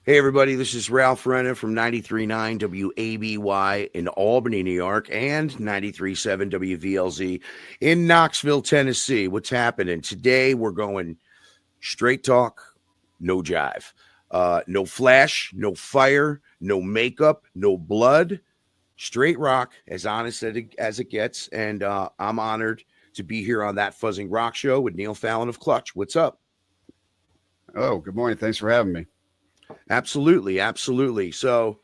Hey, everybody, this is Ralph Renna from 93.9 WABY in Albany, New York, and 93.7 WVLZ in Knoxville, Tennessee. What's happening? Today, we're going straight talk, no jive. No flash, no fire, no makeup, no blood, straight rock, as honest as it gets. And I'm honored to be here on that Fuzzing Rock Show with Neil Fallon of Clutch. What's up? Oh, good morning. Thanks for having me. Absolutely, absolutely. So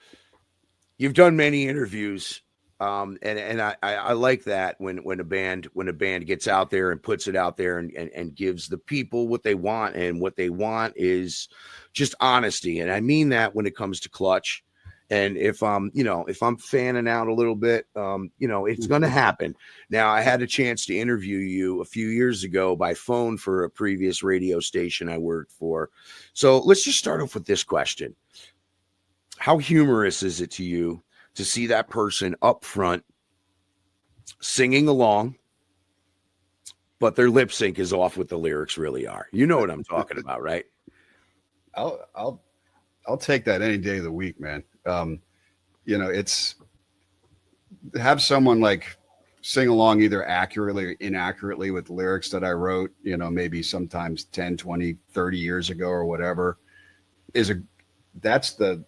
you've done many interviews, and I like that when a band gets out there and puts it out there and gives the people what they want, and what they want is just honesty. And I mean that when it comes to Clutch. And if I'm fanning out a little bit, it's going to happen. Now, I had a chance to interview you a few years ago by phone for a previous radio station I worked for. So let's just start off with this question. How humorous is it to you to see that person up front singing along, but their lip sync is off what the lyrics really are? You know what I'm talking about, right? I'll take that any day of the week, man. It's have someone like sing along either accurately or inaccurately with lyrics that I wrote, maybe sometimes 10, 20, 30 years ago or whatever, that's the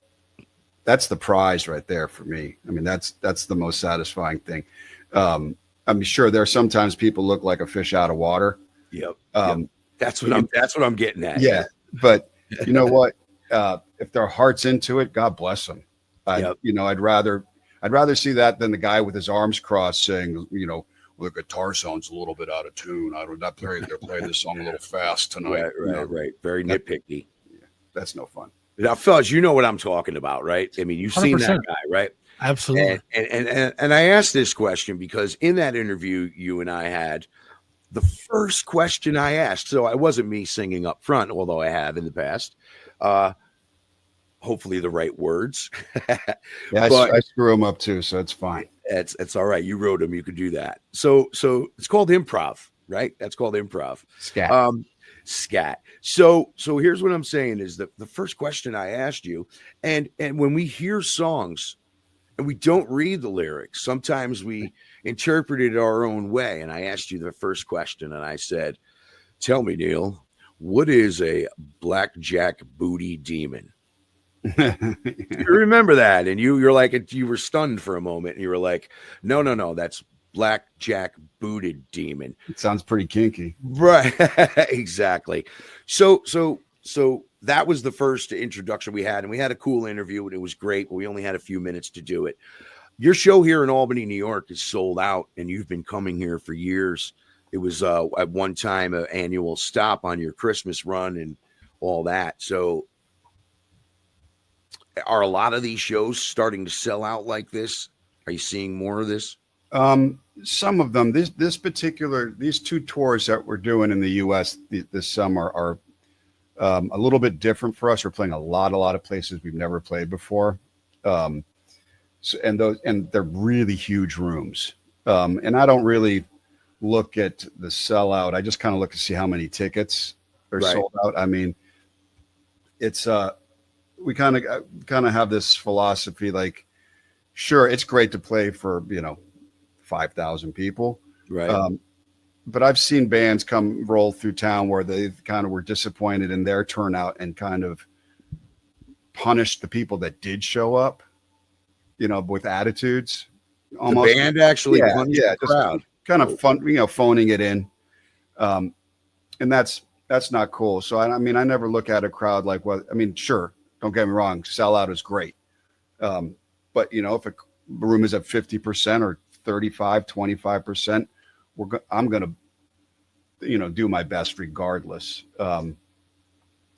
prize right there for me. I mean, that's the most satisfying thing. I'm sure there are sometimes people look like a fish out of water. Yep. That's what I'm getting at. Yeah. But you know what? If their heart's into it, God bless them. I'd rather see that than the guy with his arms crossed saying, well, the guitar sounds a little bit out of tune. They're playing this song a little fast tonight. Right. Very nitpicky. Yeah, that's no fun. Now, fellas, you know what I'm talking about, right? I mean, you've 100%. Seen that guy, right? Absolutely. And I asked this question because in that interview you and I had, the first question I asked, so I wasn't me singing up front, although I have in the past. Hopefully the right words. Yeah, I screw them up too, so it's fine. It's all right. You wrote them. You could do that. So it's called improv, right? That's called improv. Scat. Scat. So here's what I'm saying is that the first question I asked you, and when we hear songs and we don't read the lyrics, sometimes we interpret it our own way. And I asked you the first question and I said, tell me, Neil, what is a blackjack booty demon? You remember that? And you're like, you were stunned for a moment and you were like, no, that's blackjack booted demon. It sounds pretty kinky. Right. Exactly. So that was the first introduction we had, and we had a cool interview and it was great, but we only had a few minutes to do it. Your show here in Albany, New York is sold out and you've been coming here for years. It was at one time an annual stop on your Christmas run and all that. So are a lot of these shows starting to sell out like this? Are you seeing more of this? Some of them. These two tours that we're doing in the U.S. this summer are a little bit different for us. We're playing a lot of places we've never played before, and they're really huge rooms. And I don't really look at the sellout. I just kind of look to see how many tickets are sold out. I mean, it's we kind of have this philosophy, like, sure, it's great to play for 5,000 people, right? But I've seen bands roll through town where they kind of were disappointed in their turnout and kind of punished the people that did show up, with attitudes. Almost, the band actually punished the crowd. Kind of fun, phoning it in, and that's not cool. So I mean, I never look at a crowd like, well, I mean, sure. Don't get me wrong, sellout is great. But, if a room is at 50% or 35, 25%, I'm going to, do my best regardless. I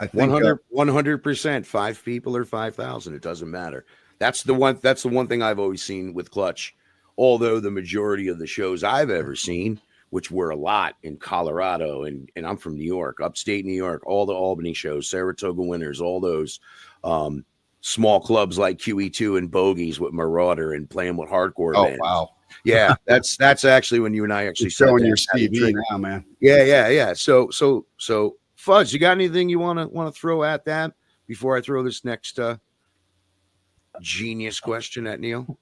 think 100%, 5 people or 5,000, it doesn't matter. That's the one thing I've always seen with Clutch. Although the majority of the shows I've ever seen, which were a lot in Colorado, and I'm from New York, upstate New York, all the Albany shows, Saratoga Winners, all those small clubs like QE2 and Bogies with Marauder and playing with hardcore bands. Wow. Yeah, that's actually when you and I actually showing your CV now, man. Yeah. So Fuzz, you got anything you want to throw at that? before I throw this next genius question at Neil?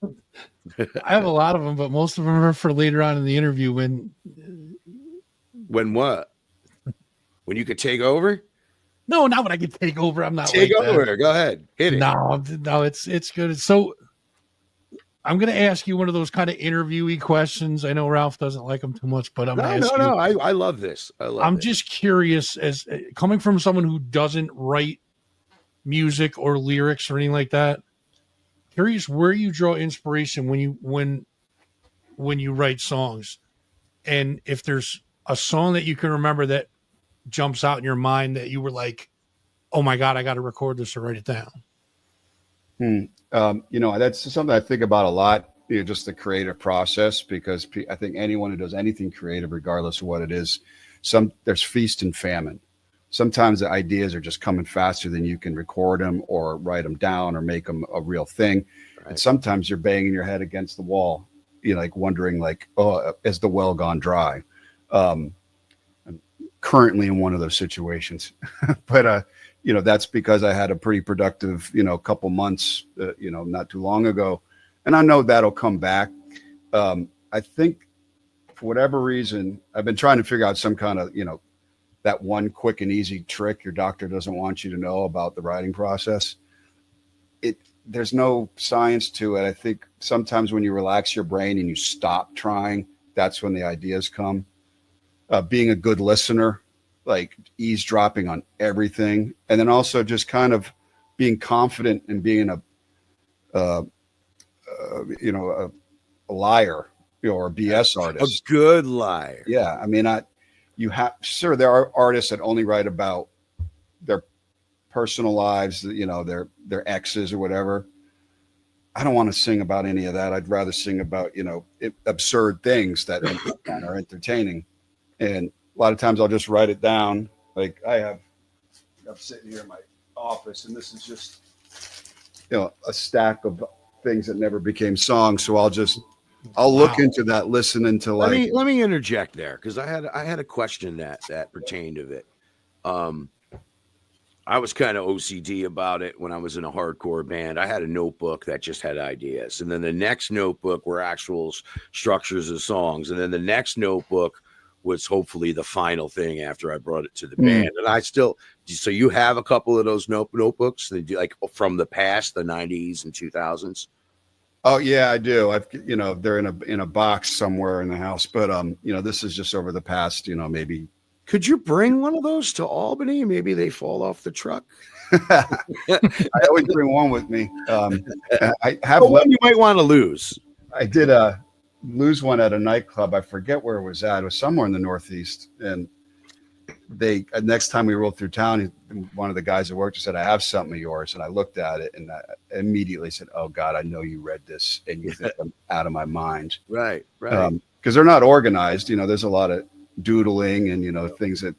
I have a lot of them, but most of them are for later on in the interview when What? When you could take over? No, not when I can take over. I'm not Take like over. that. Go ahead. Hit it. No, it's good. So I'm going to ask you one of those kind of interviewee questions. I know Ralph doesn't like them too much, but I'm going to ask you. No. I love this. I'm just curious, as coming from someone who doesn't write music or lyrics or anything like that. Curious where you draw inspiration when you write songs, and if there's a song that you can remember that jumps out in your mind that you were like, "Oh my God, I got to record this or write it down." That's something I think about a lot. Just the creative process, because I think anyone who does anything creative, regardless of what it is, there's feast and famine. Sometimes the ideas are just coming faster than you can record them or write them down or make them a real thing. Right. And sometimes you're banging your head against the wall, like wondering, like, oh, is the well gone dry? I'm currently in one of those situations, but that's because I had a pretty productive, couple months, not too long ago, and I know that'll come back. I think for whatever reason, I've been trying to figure out some kind of, that one quick and easy trick your doctor doesn't want you to know about the writing process. There's no science to it. I think sometimes when you relax your brain and you stop trying, that's when the ideas come. Being a good listener, like eavesdropping on everything, and then also just kind of being confident and being a liar, or a BS artist. A good liar. Yeah, I mean, there are artists that only write about their personal lives, their exes or whatever. I don't want to sing about any of that. I'd rather sing about, absurd things that are entertaining. And a lot of times I'll just write it down. Like I'm sitting here in my office, and this is just, a stack of things that never became songs. So I'll look into that, listening to like. Let me interject there, because I had a question that pertained to it. I was kind of OCD about it when I was in a hardcore band. I had a notebook that just had ideas, and then the next notebook were actual structures of songs, and then the next notebook was hopefully the final thing after I brought it to the band. And so you have a couple of those notebooks that do, like, from the past, the 90s and 2000s. Oh yeah, I do. They're in a box somewhere in the house, but this is just over the past, maybe. Could you bring one of those to Albany? Maybe they fall off the truck. I always bring one with me. I have one you might want to lose. I did lose one at a nightclub. I forget where it was at. It was somewhere in the Northeast, and they next time we rolled through town, one of the guys that worked said, "I have something of yours," and I looked at it and I immediately said, "Oh God, I know you read this and you think I'm out of my mind." Right. Because they're not organized. There's a lot of doodling and things that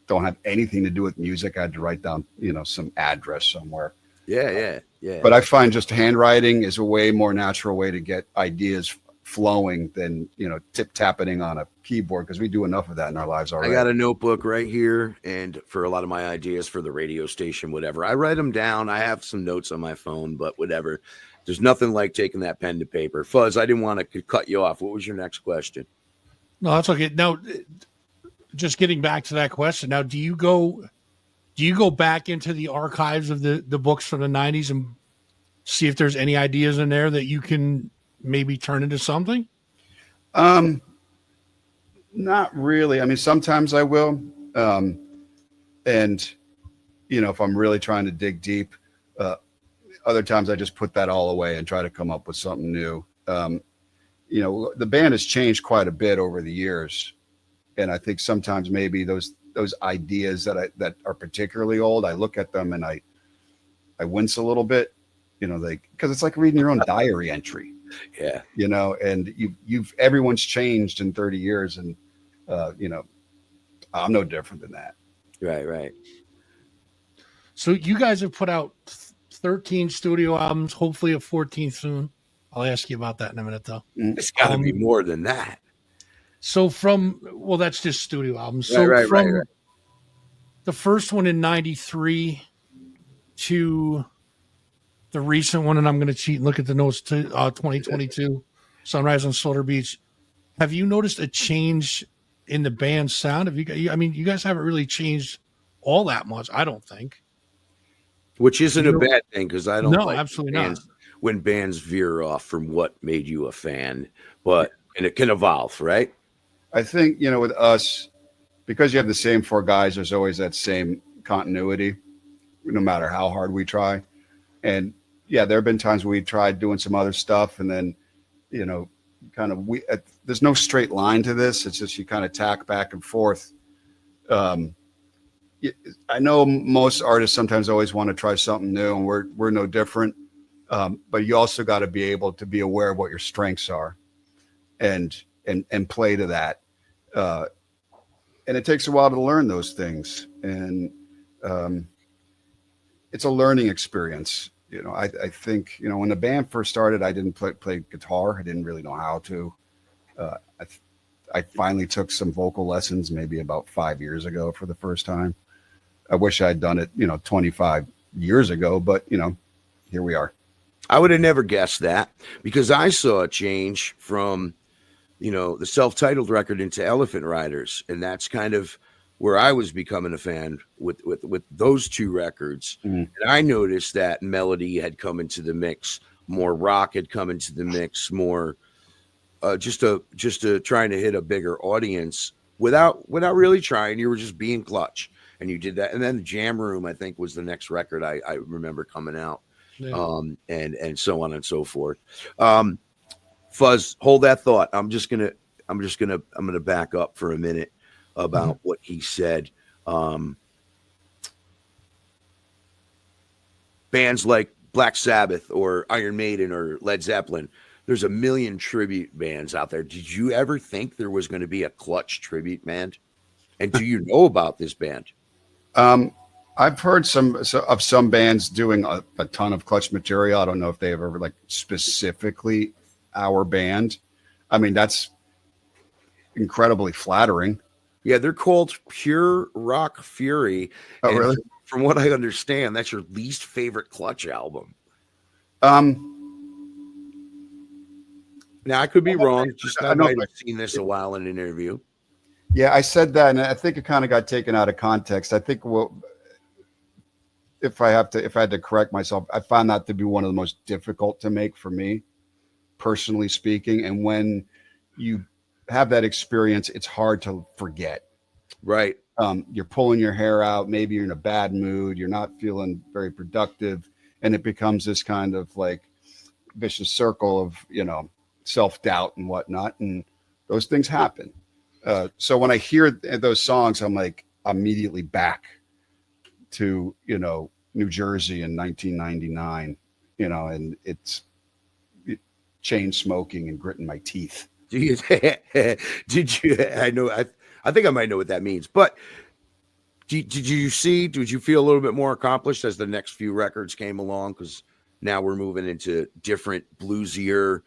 don't have anything to do with music. I had to write down some address somewhere. Yeah. But I find just handwriting is a way more natural way to get ideas flowing than tip tapping on a keyboard, because we do enough of that in our lives already. I got a notebook right here, and for a lot of my ideas for the radio station, whatever, I write them down. I have some notes on my phone, but whatever. There's nothing like taking that pen to paper. Fuzz, I didn't want to cut you off. What was your next question? No, that's okay. Now, just getting back to that question. Now, do you go back into the archives of the books from the 90s and see if there's any ideas in there that you can maybe turn into something? Not really. I mean, sometimes I will. And if I'm really trying to dig deep, other times I just put that all away and try to come up with something new. The band has changed quite a bit over the years. And I think sometimes maybe those ideas that are particularly old, I look at them and I wince a little bit, because it's like reading your own diary entry. Yeah. And everyone's changed in 30 years, and I'm no different than that. Right. So you guys have put out 13 studio albums, hopefully a 14th soon. I'll ask you about that in a minute, though. It's got to be more than that. So that's just studio albums. So right. the first one in 93 to the recent one, and I'm going to cheat and look at the notes to 2022 Sunrise on Slaughter Beach. Have you noticed a change in the band's sound? Have you? I mean, you guys haven't really changed all that much, I don't think. Which isn't a bad thing, because I don't No, like absolutely bands, not. when bands veer off from what made you a fan, and it can evolve, right? I think, with us, because you have the same four guys, there's always that same continuity, no matter how hard we try. And yeah, there have been times where we tried doing some other stuff, and then, there's no straight line to this. It's just you kind of tack back and forth. I know most artists sometimes always want to try something new, and we're no different. But you also got to be able to be aware of what your strengths are, and play to that. And it takes a while to learn those things, and it's a learning experience. I think, when the band first started, I didn't play guitar. I didn't really know how to. I finally took some vocal lessons maybe about 5 years ago for the first time. I wish I'd done it, 25 years ago, but here we are. I would have never guessed that, because I saw a change from, the self-titled record into Elephant Riders, and that's kind of where I was becoming a fan with those two records. And I noticed that melody had come into the mix, more rock had come into the mix, more just trying to hit a bigger audience without really trying. You were just being Clutch, and you did that. And then Jam Room, I think, was the next record I remember coming out. Yeah. And so on and so forth. Fuzz, hold that thought. I'm gonna back up for a minute about what he said. Bands like Black Sabbath or Iron Maiden or Led Zeppelin, there's a million tribute bands out there. Did you ever think there was going to be a Clutch tribute band? And do you know about this band? I've heard of some bands doing a ton of Clutch material. I don't know if they ever specifically our band. I mean, that's incredibly flattering. Yeah, they're called Pure Rock Fury. Oh, really? From what I understand, that's your least favorite Clutch album. Now, I could be wrong. I might have seen this a while in an interview. Yeah, I said that, and I think it kind of got taken out of context. I think if I had to correct myself, I found that to be one of the most difficult to make for me, personally speaking. And when you have that experience, it's hard to forget. Right. You're pulling your hair out. Maybe you're in a bad mood. You're not feeling very productive. And it becomes this kind of vicious circle of, self-doubt and whatnot. And those things happen. So when I hear those songs, I'm immediately back to, New Jersey in 1999, and it's chain smoking and gritting my teeth. Did you? I think I might know what that means. But did you feel a little bit more accomplished as the next few records came along? Because now we're moving into different bluesier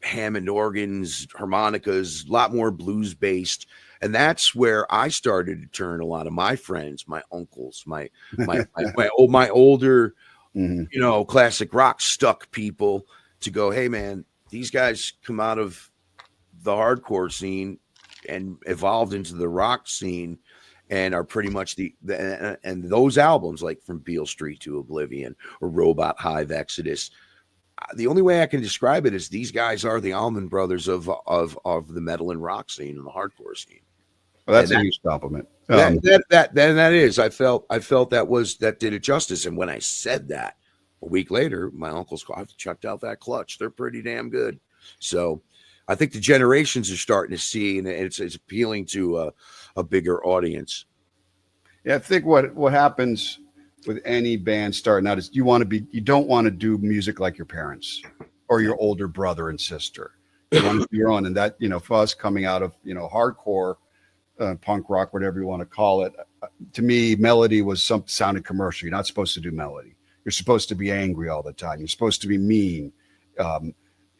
Hammond organs, harmonicas, a lot more blues based. And that's where I started to turn a lot of my friends, my uncles, my older, classic rock stuck people to go, hey man, these guys come out of the hardcore scene and evolved into the rock scene and are pretty much and those albums like From Beale Street to Oblivion or Robot Hive Exodus. The only way I can describe it is these guys are the Allman Brothers of the metal and rock scene and the hardcore scene. Well, that's a huge compliment. That is. I felt that did it justice. And when I said that a week later, my uncle's I've checked out that Clutch. They're pretty damn good. So I think the generations are starting to see, and it's appealing to a bigger audience. Yeah, I think what happens with any band starting out is you don't want to do music like your parents or your older brother and sister. You want to do your own, and that for us coming out of hardcore. Punk rock, whatever you want to call it. To me, melody was sounded commercial. You're not supposed to do melody. You're supposed to be angry all the time. You're supposed to be mean.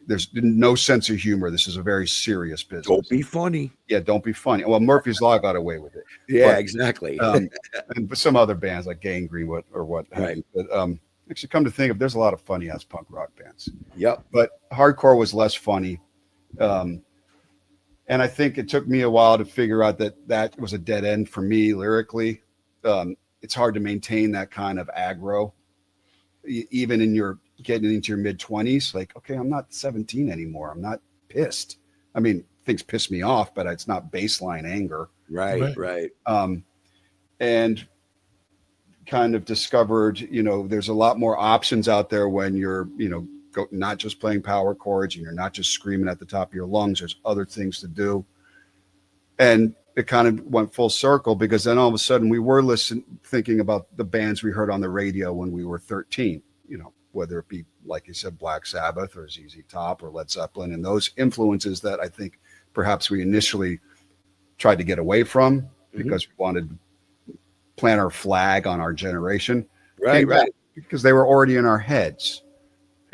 there's no sense of humor. This is a very serious business. Don't be funny. Yeah, don't be funny. Well, Murphy's Law got away with it. Yeah, But, exactly. and some other bands like Gay and Greenwood or what have Right. you. But actually, come to think of, there's a lot of funny ass punk rock bands. Yep. But hardcore was less funny. And I think it took me a while to figure out that was a dead end for me lyrically. It's hard to maintain that kind of aggro, even in your getting into your mid 20s. Like, okay, I'm not 17 anymore. I'm not pissed. I mean, things piss me off, but it's not baseline anger. Right. And kind of discovered, there's a lot more options out there when you're, not just playing power chords and you're not just screaming at the top of your lungs. There's other things to do. And it kind of went full circle because then all of a sudden we were thinking about the bands we heard on the radio when we were 13, whether it be, like you said, Black Sabbath or ZZ Top or Led Zeppelin, and those influences that I think perhaps we initially tried to get away from because we wanted to plant our flag on our generation. Right. Because they were already in our heads.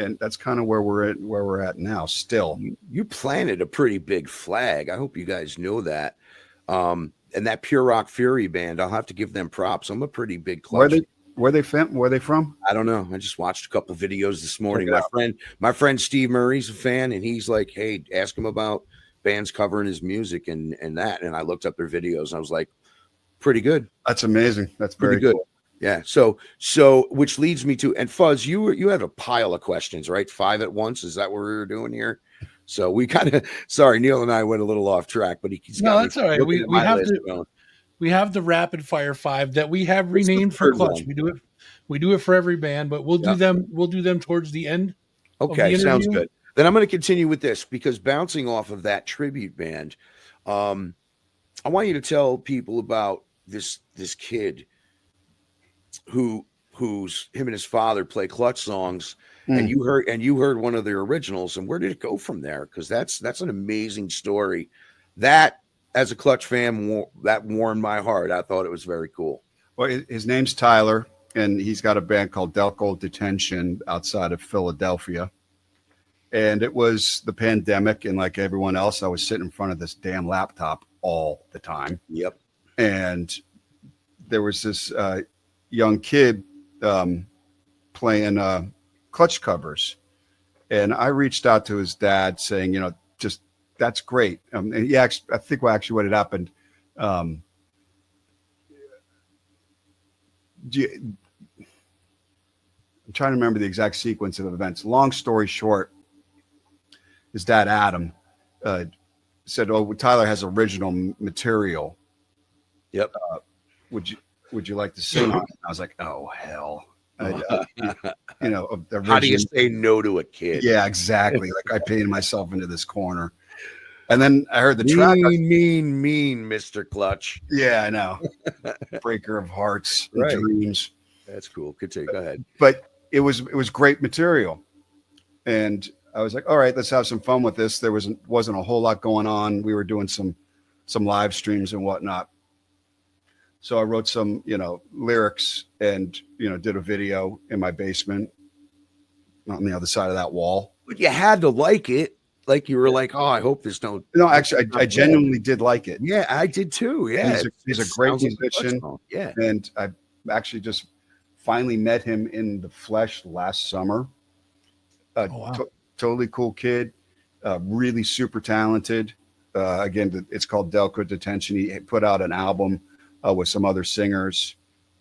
And that's kind of where we're at now still. You planted a pretty big flag. I hope you guys know that. And that Pure Rock Fury band, I'll have to give them props. I'm a pretty big Clutch. Where they from? I don't know. I just watched a couple videos this morning. My friend Steve Murray's a fan, and he's like, "Hey, ask him about bands covering his music and that." And I looked up their videos, and I was like, "Pretty good." That's amazing. That's pretty good. Cool. Yeah. So which leads me to, and Fuzz, you had a pile of questions, right? 5 at once. Is that what we were doing here? So we kind of, sorry, Neil and I went a little off track, but he's no, that's all right. We have the rapid fire 5 that we have renamed for Clutch. We do it for every band, but we'll do them towards the end. Okay, sounds good. Then I'm going to continue with this because bouncing off of that tribute band, I want you to tell people about this kid who's him and his father play Clutch songs, and you heard one of their originals, and where did it go from there? Because that's an amazing story. That, as a Clutch fan, that warmed my heart. I thought it was very cool. Well, his name's Tyler, and he's got a band called Delco Detention outside of Philadelphia. And it was the pandemic, and like everyone else, I was sitting in front of this damn laptop all the time. Yep. And there was this young kid playing Clutch covers, and I reached out to his dad saying, just that's great. And I think what had happened. I'm trying to remember the exact sequence of events. Long story short, his dad Adam said, "Oh, Tyler has original material. Yep. Would you like to sing on it?" I was like, "Oh hell." How do you say no to a kid? Yeah, exactly. Like I painted myself into this corner. And then I heard the track. Mean, Mr. Clutch. Yeah, I know. Breaker of hearts and dreams. That's cool. Continue. Go ahead. But it was great material. And I was like, all right, let's have some fun with this. There wasn't a whole lot going on. We were doing some live streams and whatnot. So I wrote some, lyrics and, did a video in my basement on the other side of that wall. But you had to like it. Like you were like, oh, I hope this don't. No, actually, I genuinely did like it. Yeah, I did too. Yeah. He's a great musician. Yeah. And I actually just finally met him in the flesh last summer. Totally cool kid. Really super talented. Again, it's called Delco Detention. He put out an album with some other singers.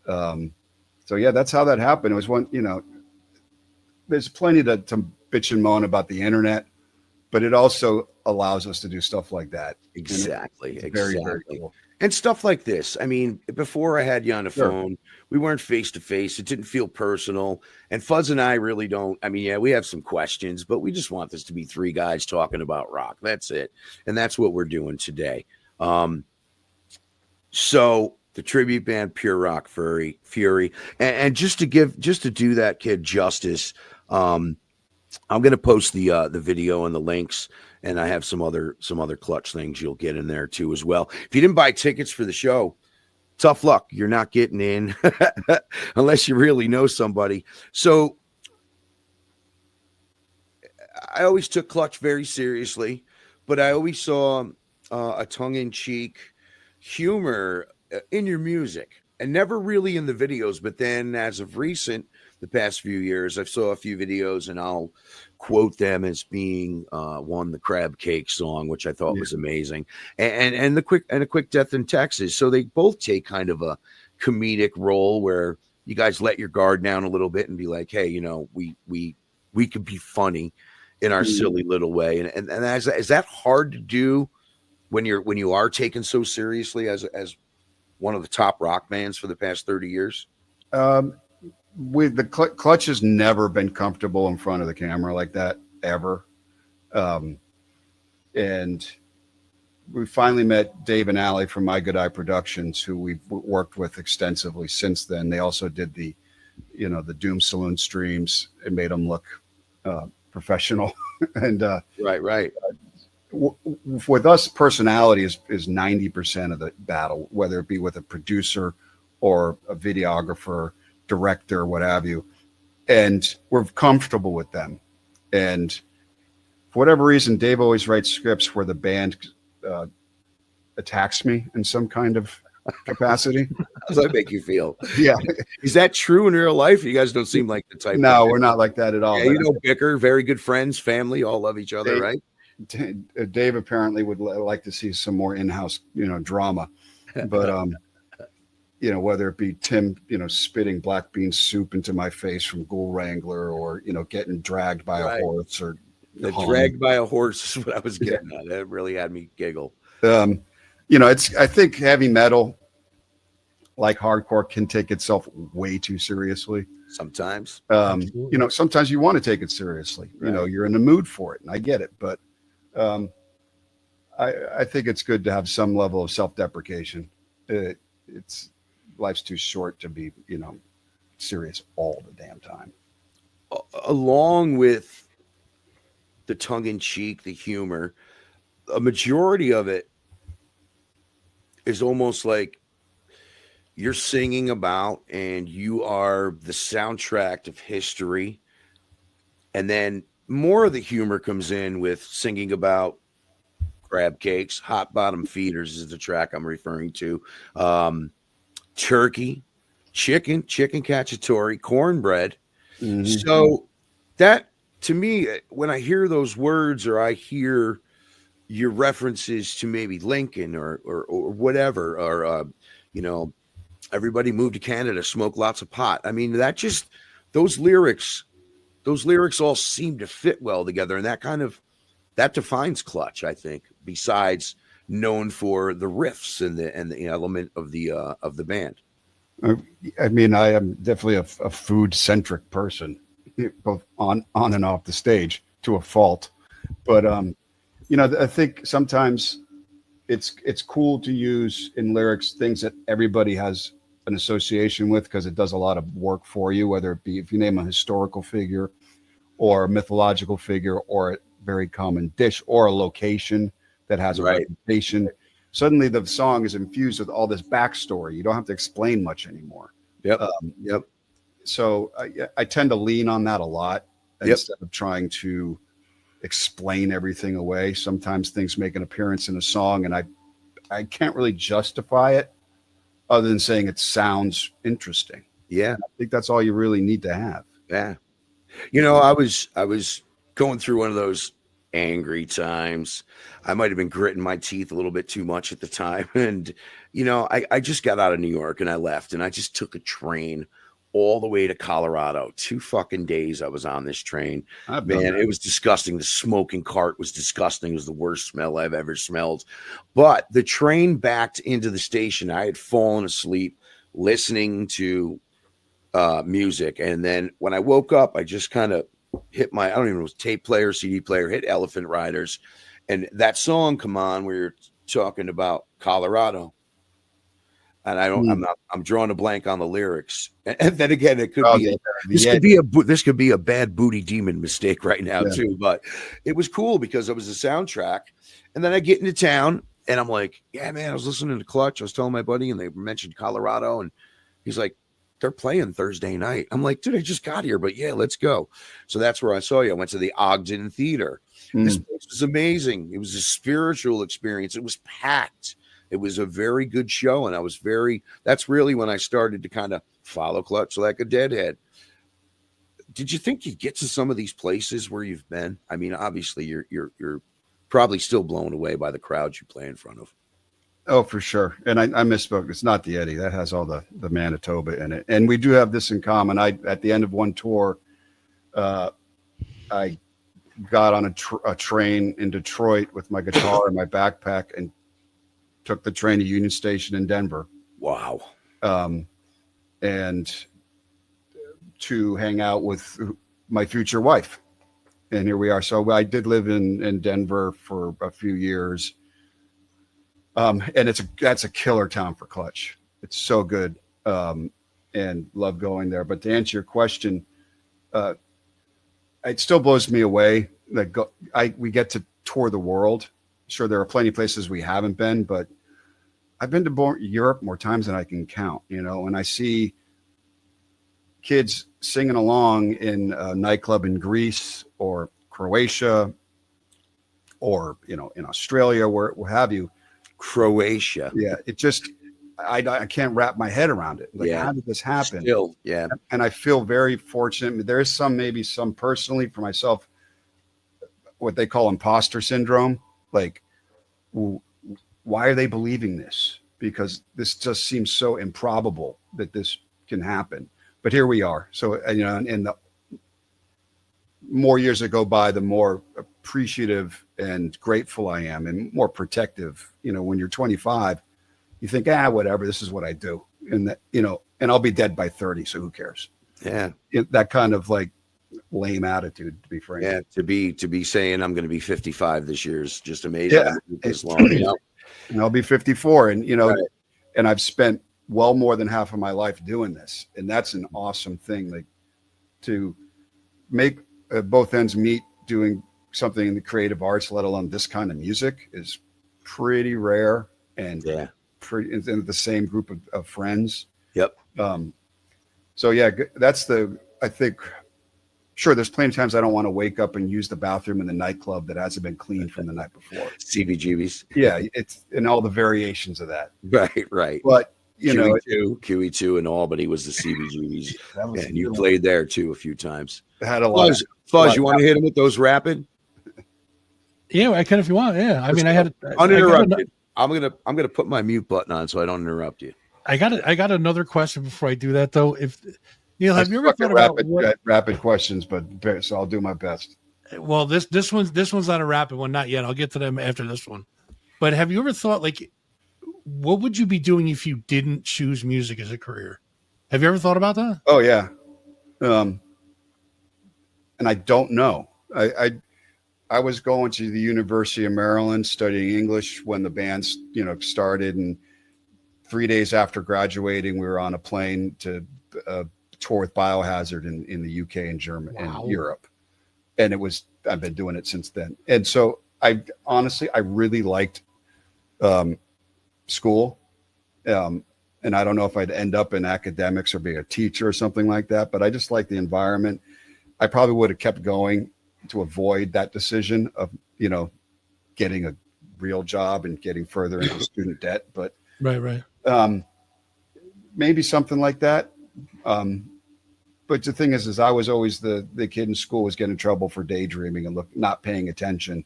So yeah, that's how that happened. It was one, there's plenty to bitch and moan about the internet, but it also allows us to do stuff like that. Exactly. Very, very cool. And stuff like this. I mean, before I had you on the phone, we weren't face to face. It didn't feel personal. And Fuzz and I really don't. I mean, yeah, we have some questions, but we just want this to be 3 guys talking about rock. That's it. And that's what we're doing today. So the tribute band Pure Rock Fury. And just to do that kid justice, I'm going to post the video and the links, and I have some other Clutch things you'll get in there too as well. If you didn't buy tickets for the show, tough luck. You're not getting in unless you really know somebody. So I always took Clutch very seriously, but I always saw a tongue-in-cheek humor in your music, and never really in the videos. But then, as of recent, the past few years, I've saw a few videos, and I'll quote them as being one, the Crab Cake song, which I thought was amazing, and a quick death in Texas. So they both take kind of a comedic role where you guys let your guard down a little bit and be like, hey, we could be funny in our silly little way. And is that hard to do when you are taken so seriously as one of the top rock bands for the past 30 years? With the Clutch has never been comfortable in front of the camera like that, ever. And we finally met Dave and Allie from My Good Eye Productions, who we've worked with extensively since then. They also did the Doom Saloon streams. It made them look professional. And Right. With us, personality is 90% of the battle, whether it be with a producer or a videographer, director, what have you. And we're comfortable with them. And for whatever reason, Dave always writes scripts where the band attacks me in some kind of capacity. How does that make you feel? Yeah. Is that true in real life? You guys don't seem like the type. No, we're not like that at all. Yeah, bicker, very good friends, family, all love each other, right? Dave apparently would like to see some more in-house, drama, but whether it be Tim, spitting black bean soup into my face from Ghoul Wrangler, or getting dragged by a horse, or dragged by a horse is what I was getting at. That really had me giggle. I think heavy metal, like hardcore, can take itself way too seriously. Sometimes, sometimes you want to take it seriously. Right. You're in the mood for it, and I get it. But I think it's good to have some level of self-deprecation. It's life's too short to be, serious all the damn time. Along with the tongue-in-cheek, the humor, a majority of it is almost like you're singing about, and you are the soundtrack of history. And then more of the humor comes in with singing about crab cakes. Hot Bottom Feeders is the track I'm referring to. Turkey, chicken cacciatore, cornbread. Mm-hmm. So that, to me, when I hear those words, or I hear your references to maybe Lincoln or whatever, or everybody moved to Canada, smoke lots of pot. I mean, those lyrics all seem to fit well together, and that defines Clutch, I think, besides known for the riffs and the element of the band. I mean, I am definitely a food centric person, both on and off the stage, to a fault. But I think sometimes it's cool to use in lyrics things that everybody has an association with, because it does a lot of work for you, whether it be if you name a historical figure or a mythological figure or a very common dish or a location that has a reputation. Suddenly the song is infused with all this backstory. You don't have to explain much anymore. Yep. So I tend to lean on that a lot instead of trying to explain everything away. Sometimes things make an appearance in a song, and I can't really justify it other than saying it sounds interesting. Yeah. I think that's all you really need to have. Yeah. I was going through one of those angry times. I might have been gritting my teeth a little bit too much at the time. And, I just got out of New York and I left, and I just took a train all the way to Colorado. 2 fucking days I was on this train. Man, it was disgusting. The smoking cart was disgusting. It was the worst smell I've ever smelled. But the train backed into the station. I had fallen asleep listening to music. And then when I woke up, I just kind of hit I don't even know, tape player, CD player, hit Elephant Riders. And that song come on where you're talking about Colorado. And I'm drawing a blank on the lyrics. And then again, it could this could be a bad Booty Demon mistake right now too. But it was cool because it was a soundtrack. And then I get into town and I'm like, yeah, man, I was listening to Clutch. I was telling my buddy, and they mentioned Colorado, and he's like, they're playing Thursday night. I'm like, dude, I just got here, but yeah, let's go. So that's where I saw you. I went to the Ogden Theater. This place was amazing. It was a spiritual experience. It was packed. It was a very good show. And that's really when I started to kind of follow Clutch like a deadhead. Did you think you'd get to some of these places where you've been? I mean, obviously you're probably still blown away by the crowds you play in front of. Oh, for sure. And I misspoke. It's not the Eddie. That has all the Manitoba in it. And we do have this in common. At the end of one tour, I got on a train in Detroit with my guitar and my backpack and took the train to Union Station in Denver. Wow. And to hang out with my future wife. And here we are. So I did live in Denver for a few years. And that's a killer town for Clutch. It's so good, and love going there. But to answer your question, it still blows me away that we get to tour the world. Sure, there are plenty of places we haven't been, but I've been to Europe more times than I can count. And I see kids singing along in a nightclub in Greece or Croatia, or in Australia, what have you. Croatia. Yeah, it just I can't wrap my head around it. Like, how did this happen? Still, yeah. And I feel very fortunate. There is maybe some personally for myself, what they call imposter syndrome. Like, why are they believing this? Because this just seems so improbable that this can happen. But here we are. So, and the more years that go by, the more appreciative and grateful I am, and more protective. When you're 25, you think, whatever, this is what I do. And that, and I'll be dead by 30. So who cares? Yeah. That kind of like lame attitude, to be frank. Yeah. To be saying I'm going to be 55 this year is just amazing. Yeah. This long, And I'll be 54. And, right. And I've spent well more than half of my life doing this. And that's an awesome thing. Like, to make both ends meet doing something in the creative arts, let alone this kind of music, is pretty rare. And pretty in the same group of friends. Yep. So yeah, that's I think, sure, there's plenty of times I don't want to wake up and use the bathroom in the nightclub that hasn't been cleaned from the night before. CBGBs. Yeah, it's and all the variations of that. Right. But QE2 in Albany was the CBGBs. And you played there too a few times. Had a lot. Fuzz, you want to hit him with those rapid? Yeah, I can if you want. Yeah, I mean, I had uninterrupted. I'm gonna put my mute button on so I don't interrupt you. I got another question before I do that though. If Neil, have you ever thought about rapid questions? But so I'll do my best. Well, this one's not a rapid one, not yet. I'll get to them after this one. But have you ever thought, like, what would you be doing if you didn't choose music as a career? Have you ever thought about that? Oh yeah, and I don't know. I was going to the University of Maryland studying English when the band, started. And 3 days after graduating, we were on a plane to tour with Biohazard in the UK and Germany and Europe. And I've been doing it since then. And so I really liked school. And I don't know if I'd end up in academics or be a teacher or something like that, but I just like the environment. I probably would have kept going to avoid that decision of, getting a real job and getting further into student debt. But right. Maybe something like that. But the thing is I was always the kid in school was getting in trouble for daydreaming and not paying attention.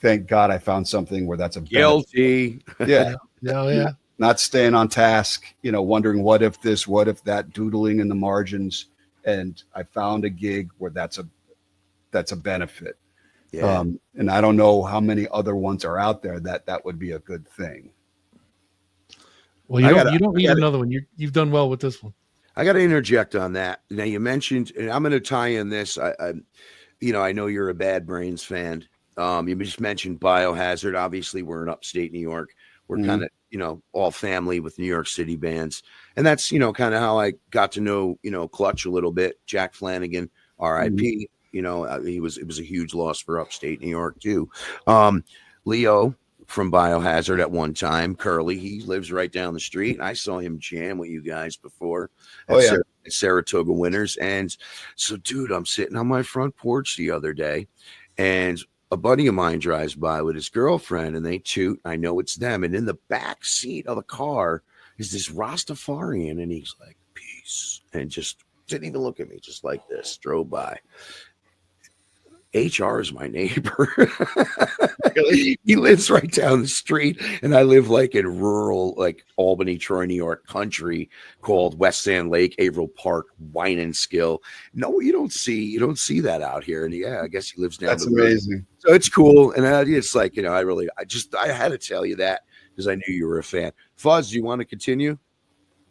Thank God I found something where that's a guilty. Yeah. Yeah. Not staying on task, wondering what if this, what if that, doodling in the margins. And I found a gig where that's a benefit. Yeah. And I don't know how many other ones are out there that would be a good thing. Well, you don't need another one. You've done well with this one. I got to interject on that. Now you mentioned, and I'm going to tie in this. I know you're a Bad Brains fan. You just mentioned Biohazard. Obviously, we're in upstate New York. We're kind of, all family with New York City bands. And that's, kind of how I got to know, Clutch a little bit. Jack Flanagan, RIP, it was a huge loss for upstate New York too. Leo, from Biohazard at one time. Curly, he lives right down the street. I saw him jam with you guys before at, Oh, yeah. at Saratoga Winters. And so, dude, I'm sitting on my front porch the other day, and a buddy of mine drives by with his girlfriend, and they toot. I know it's them. And in the back seat of the car is this Rastafarian, and he's like, peace, and just didn't even look at me, just like this, drove by. HR is my neighbor. He lives right down the street, and I live like in rural, like Albany, Troy, New York country called West Sand Lake, Averill Park, Wine and Skill. No, you don't see that out here. And yeah, I guess he lives down. That's amazing. So it's cool, and it's like, I had to tell you that because I knew you were a fan. Fuzz, do you want to continue?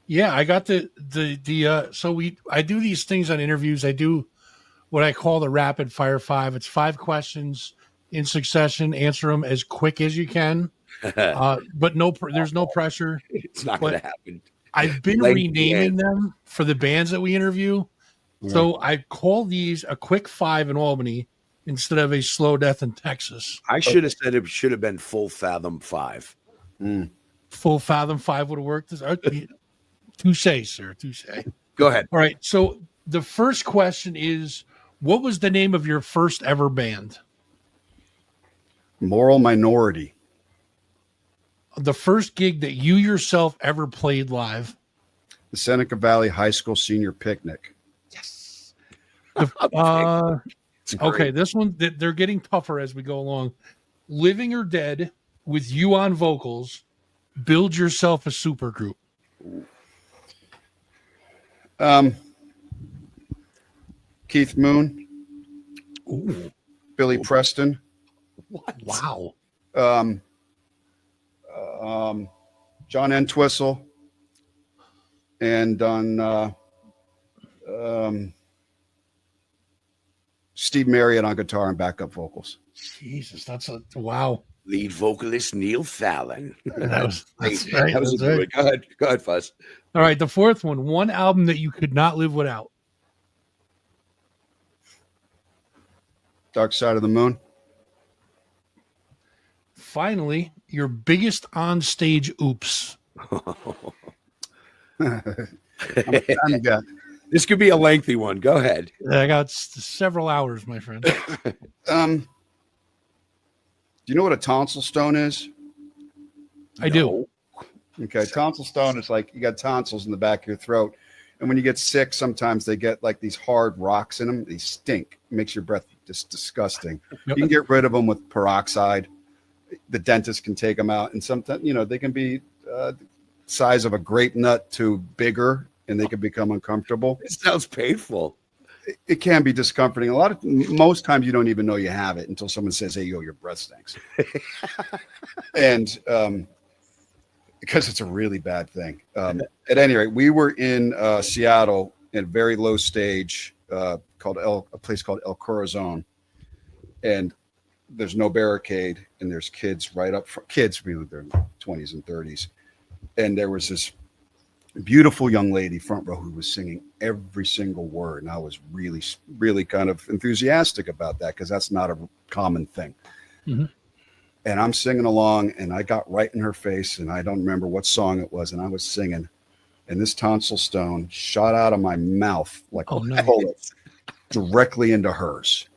Yeah, I got I do these things on interviews. I do what I call the rapid fire 5. It's 5 questions in succession. Answer them as quick as you can. But there's no pressure. It's not going to happen. I've been renaming them for the bands that we interview. Yeah. So I call these a quick 5 in Albany instead of a slow death in Texas. I should have said it should have been full fathom 5. Full fathom 5 would have worked. Touche, sir. Touche. Go ahead. All right. So the first question is, what was the name of your first ever band? Moral Minority. The first gig that you yourself ever played live? The Seneca Valley High School Senior Picnic. Yes. Okay, this one, they're getting tougher as we go along. Living or Dead with you on vocals. Build yourself a super group. Keith Moon. Ooh. Billy Preston. What? Wow. John Entwistle. And on Steve Marriott on guitar and backup vocals. Jesus, that's a wow. Lead vocalist Neil Fallon. That's right. That was a good one. Go ahead, Fuzz. All right, the fourth one album that you could not live without. Dark Side of the Moon. Finally, your biggest on-stage oops. This could be a lengthy one. Go ahead. I got several hours, my friend. Do you know what a tonsil stone is? I do. Okay, tonsil stone is like you got tonsils in the back of your throat. And when you get sick, sometimes they get like these hard rocks in them. They stink. It makes your breath just disgusting. Yep. You can get rid of them with peroxide. The dentist can take them out. And sometimes, they can be size of a grape nut to bigger, and they can become uncomfortable. It sounds painful. It can be discomforting. Most times you don't even know you have it until someone says, "Hey, your breath stinks." And because it's a really bad thing. At any rate, we were in Seattle in a very low stage called a place called El Corazon, and there's no barricade, and there's kids right up front. Kids, really, they're in their 20s and 30s, and there was this beautiful young lady front row who was singing every single word, and I was really, really kind of enthusiastic about that because that's not a common thing. Mm-hmm. And I'm singing along, and I got right in her face, and I don't remember what song it was, and I was singing, and this tonsil stone shot out of my mouth like a bullet directly into hers.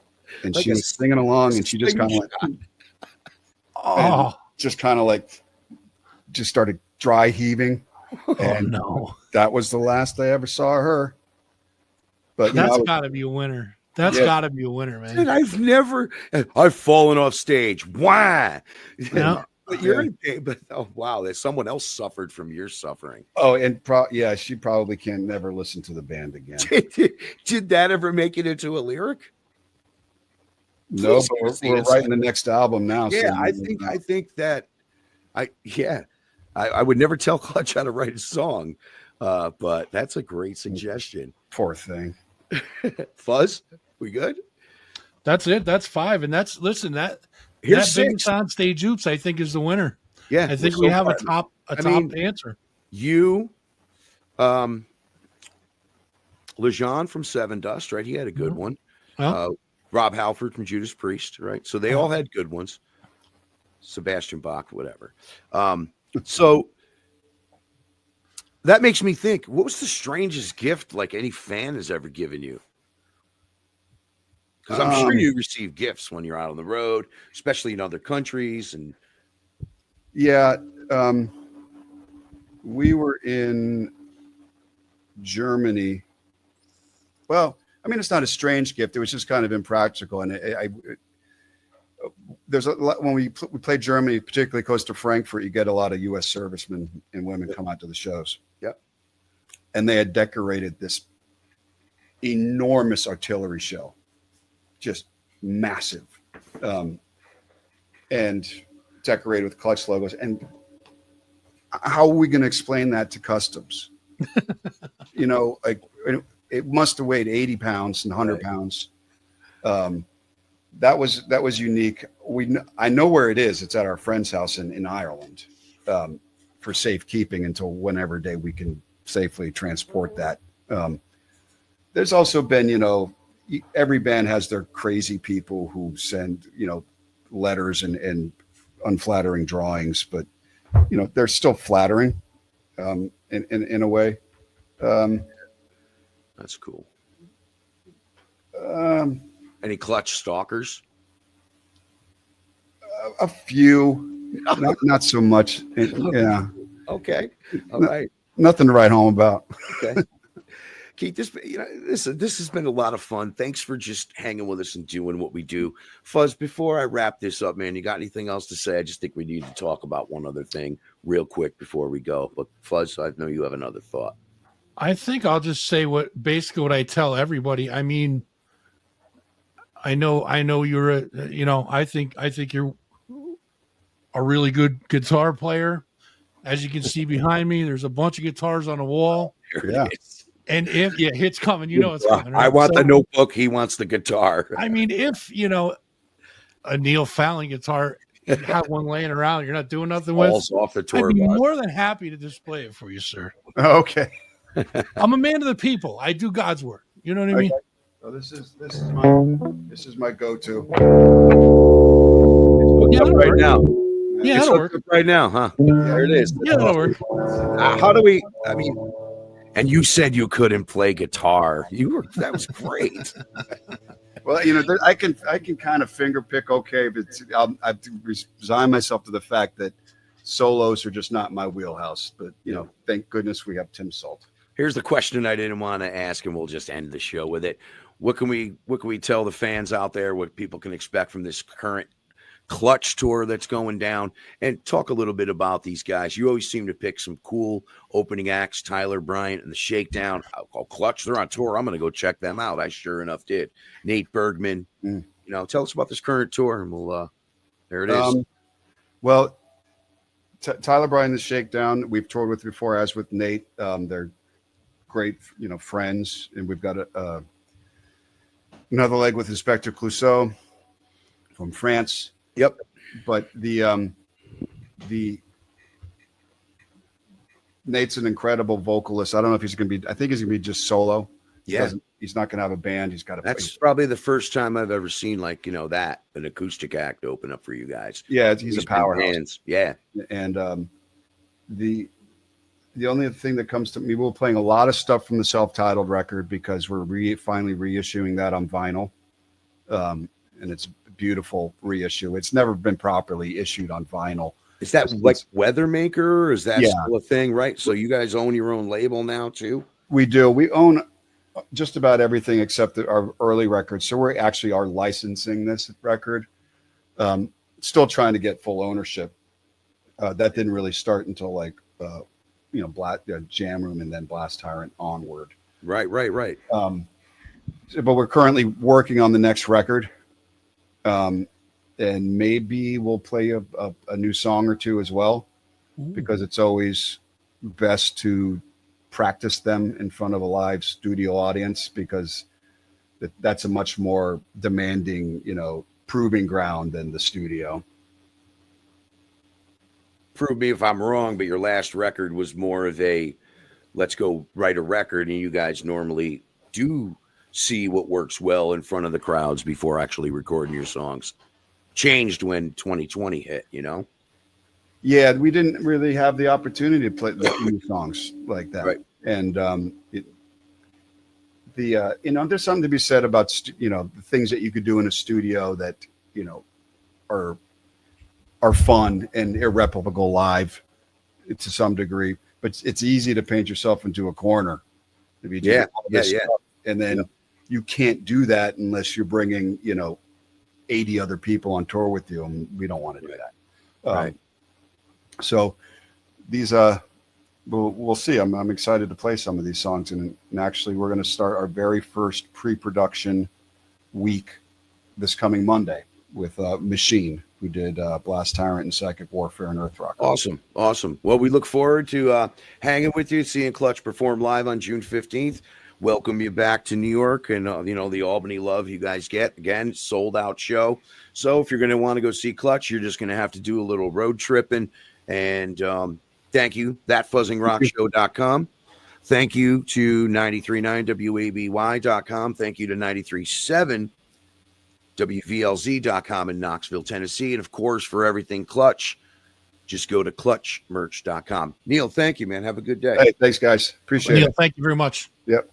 And like she was singing along, and she just kind of just started dry heaving. And that was the last I ever saw her. But that's got to be a winner. That's got to be a winner, man. And I've fallen off stage. Why? Yeah. But you're in pain, but wow, there's someone else suffered from your suffering. Oh, and she probably can never listen to the band again. Did that ever make it into a lyric? No, but we're writing the next album now. Yeah, so I think that I would never tell Clutch how to write a song, but that's a great suggestion. Poor thing. Fuzz, we good? That's it. That's 5, and that's that biggest on stage oops, I think, is the winner. Yeah, I think we have a top answer. You, Lejean from Seven Dust, right? He had a good one. Well, Rob Halford from Judas Priest, right? So they all had good ones. Sebastian Bach, whatever. So that makes me think, what was the strangest gift like any fan has ever given you? Because I'm sure you receive gifts when you're out on the road, especially in other countries. And Yeah, we were in Germany. Well, I mean, it's not a strange gift. It was just kind of impractical. And there's a lot when we play Germany, particularly close to Frankfurt, you get a lot of U.S. servicemen and women come out to the shows. Yep. And they had decorated this enormous artillery show, just massive, and decorated with clutch logos. And how are we going to explain that to customs? You know, like it must have weighed 80 pounds and 100 pounds. That was unique. I know where it is. It's at our friend's house in Ireland, for safekeeping until whenever day we can safely transport that. There's also been, you know, every band has their crazy people who send, you know, letters and unflattering drawings, but you know, they're still flattering, in a way. that's cool. Any clutch stalkers? A few, not so much. Yeah. Okay. All right. Nothing to write home about. Okay. Keith, this has been a lot of fun. Thanks for just hanging with us and doing what we do. Fuzz, before I wrap this up, man, you got anything else to say? I just think we need to talk about one other thing real quick before we go. But Fuzz, I know you have another thought. I think I'll just say what I tell everybody. I mean, I know you're I think you're a really good guitar player. As you can see behind me, there's a bunch of guitars on the wall. Yeah. And if hit's coming, you know it's coming. Right? I want the notebook. He wants the guitar. I mean, if a Neil Fallon guitar, you have one laying around, you're not doing nothing with. Falls off the tour I'd be bus. more than happy to display it for you, sir. Okay. I'm a man of the people. I do God's work. You know what I mean? So this is my go-to. It's hooked up right now. Yeah, It's that'll hooked work. up right now, huh? There it is. Yeah, that'll work. How do we? I mean, and you said you couldn't play guitar. That was great. Well, you know, I can kind of finger pick okay, but I've resigned myself to the fact that solos are just not my wheelhouse. But you know, thank goodness we have Tim Salt. Here's the question I didn't want to ask, and we'll just end the show with it. What can we tell the fans out there what people can expect from this current Clutch tour that's going down? And talk a little bit about these guys. You always seem to pick some cool opening acts. Tyler Bryant and the Shakedown. Oh, Clutch, they're on tour. I'm going to go check them out. I sure enough did. Nate Bergman. You know, tell us about this current tour, and we'll there it is. Well, Tyler Bryant and the Shakedown, we've toured with before, as with Nate. They're great, you know, friends, and we've got another leg with Inspector Clouseau from France. Yep. But the Nate's an incredible vocalist. I don't know if he's going to be. I think he's going to be just solo. Yeah. He's not going to have a band. He's got to. That's probably the first time I've ever seen an acoustic act open up for you guys. Yeah, he's a powerhouse. Bands. Yeah. And the only thing that comes to me, we're playing a lot of stuff from the self-titled record because we're finally reissuing that on vinyl. And it's a beautiful reissue. It's never been properly issued on vinyl. Is that like Weathermaker, or is that still a thing, right? So you guys own your own label now too? We do. We own just about everything except our early records. So we actually are licensing this record. Still trying to get full ownership. That didn't really start until Jam Room and then Blast Tyrant onward. Right. But we're currently working on the next record. And maybe we'll play a new song or two as well. Ooh. Because it's always best to practice them in front of a live studio audience, because that's a much more demanding, proving ground than the studio. Prove me if I'm wrong, but your last record was more of a let's go write a record, and you guys normally do see what works well in front of the crowds before actually recording your songs. changed when 2020 hit, you know? Yeah, we didn't really have the opportunity to play the new songs like that. Right. And there's something to be said about the things that you could do in a studio that are fun and irreplaceable live to some degree. But it's easy to paint yourself into a corner if you do all this stuff. And then you can't do that unless you're bringing 80 other people on tour with you, and we don't want to do that. Right. So these we'll see. I'm excited to play some of these songs, and actually we're going to start our very first pre-production week this coming Monday with Machine, who did Blast Tyrant and Psychic Warfare and Earth Rock. Awesome. Well, we look forward to hanging with you, seeing Clutch perform live on June 15th. Welcome you back to New York, and the Albany love you guys get. Again, sold out show. So if you're going to want to go see Clutch, you're just going to have to do a little road tripping. And thank you, thatfuzzingrockshow.com. Thank you to 93.9 WABY.com. Thank you to 93.7 WVLZ.com in Knoxville, Tennessee. And of course, for everything Clutch, just go to clutchmerch.com. Neil, thank you, man. Have a good day. Hey, thanks, guys. Appreciate Neil, it. thank you very much. Yep.